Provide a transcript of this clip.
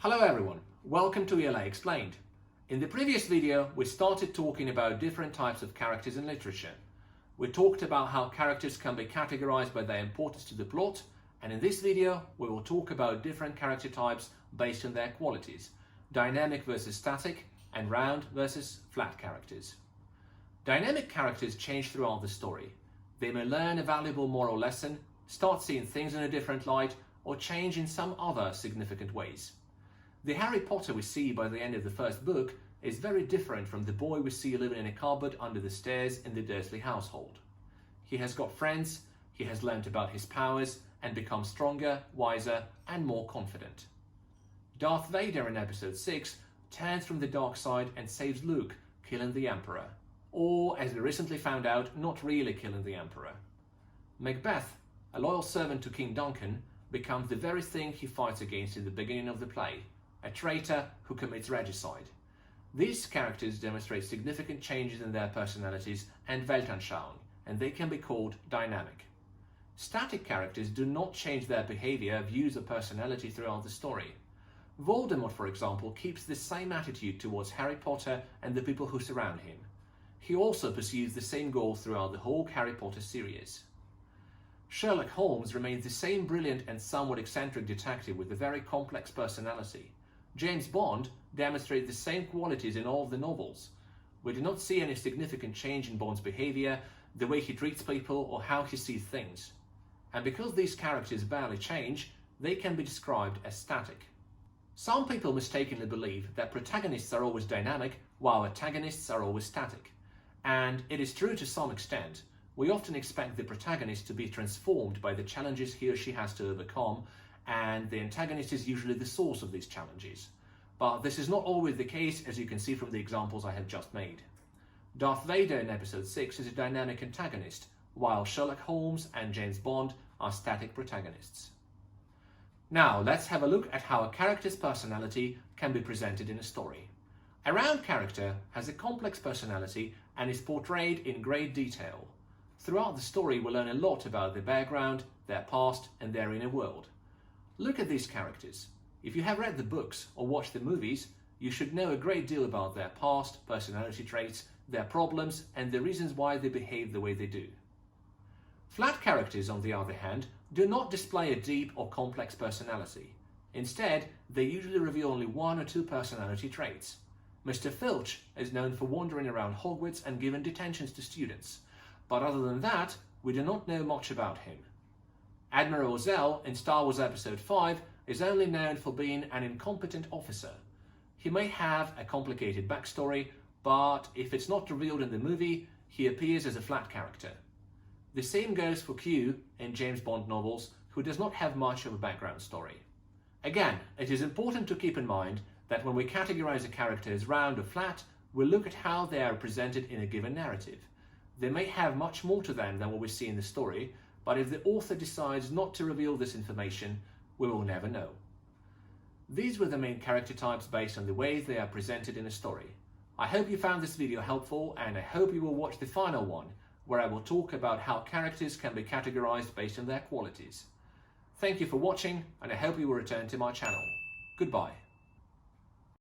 Hello everyone, welcome to ELA Explained. In the previous video, we started talking about different types of characters in literature. We talked about how characters can be categorized by their importance to the plot, and in this video, we will talk about different character types based on their qualities, dynamic versus static, and round versus flat characters. Dynamic characters change throughout the story. They may learn a valuable moral lesson, start seeing things in a different light, or change in some other significant ways. The Harry Potter we see by the end of the first book is very different from the boy we see living in a cupboard under the stairs in the Dursley household. He has got friends, he has learnt about his powers, and become stronger, wiser, and more confident. Darth Vader in episode 6 turns from the dark side and saves Luke, killing the Emperor. Or, as we recently found out, not really killing the Emperor. Macbeth, a loyal servant to King Duncan, becomes the very thing he fights against in the beginning of the play, a traitor who commits regicide. These characters demonstrate significant changes in their personalities and Weltanschauung, and they can be called dynamic. Static characters do not change their behavior, views, or personality throughout the story. Voldemort, for example, keeps the same attitude towards Harry Potter and the people who surround him. He also pursues the same goal throughout the whole Harry Potter series. Sherlock Holmes remains the same brilliant and somewhat eccentric detective with a very complex personality. James Bond demonstrates the same qualities in all of the novels. We do not see any significant change in Bond's behavior, the way he treats people, or how he sees things. And because these characters barely change, they can be described as static. Some people mistakenly believe that protagonists are always dynamic, while antagonists are always static. And it is true to some extent. We often expect the protagonist to be transformed by the challenges he or she has to overcome, and the antagonist is usually the source of these challenges. But this is not always the case, as you can see from the examples I have just made. Darth Vader in episode 6 is a dynamic antagonist, while Sherlock Holmes and James Bond are static protagonists. Now, let's have a look at how a character's personality can be presented in a story. A round character has a complex personality and is portrayed in great detail. Throughout the story, we learn a lot about their background, their past, and their inner world. Look at these characters. If you have read the books or watched the movies, you should know a great deal about their past, personality traits, their problems, and the reasons why they behave the way they do. Flat characters, on the other hand, do not display a deep or complex personality. Instead, they usually reveal only one or two personality traits. Mr. Filch is known for wandering around Hogwarts and giving detentions to students, but other than that, we do not know much about him. Admiral Zell in Star Wars Episode 5 is only known for being an incompetent officer. He may have a complicated backstory, but if it's not revealed in the movie, he appears as a flat character. The same goes for Q in James Bond novels, who does not have much of a background story. Again, it is important to keep in mind that when we categorize a character as round or flat, we look at how they are presented in a given narrative. They may have much more to them than what we see in the story, but if the author decides not to reveal this information, we will never know. These were the main character types based on the way they are presented in a story. I hope you found this video helpful, and I hope you will watch the final one, where I will talk about how characters can be categorized based on their qualities. Thank you for watching, and I hope you will return to my channel. Goodbye.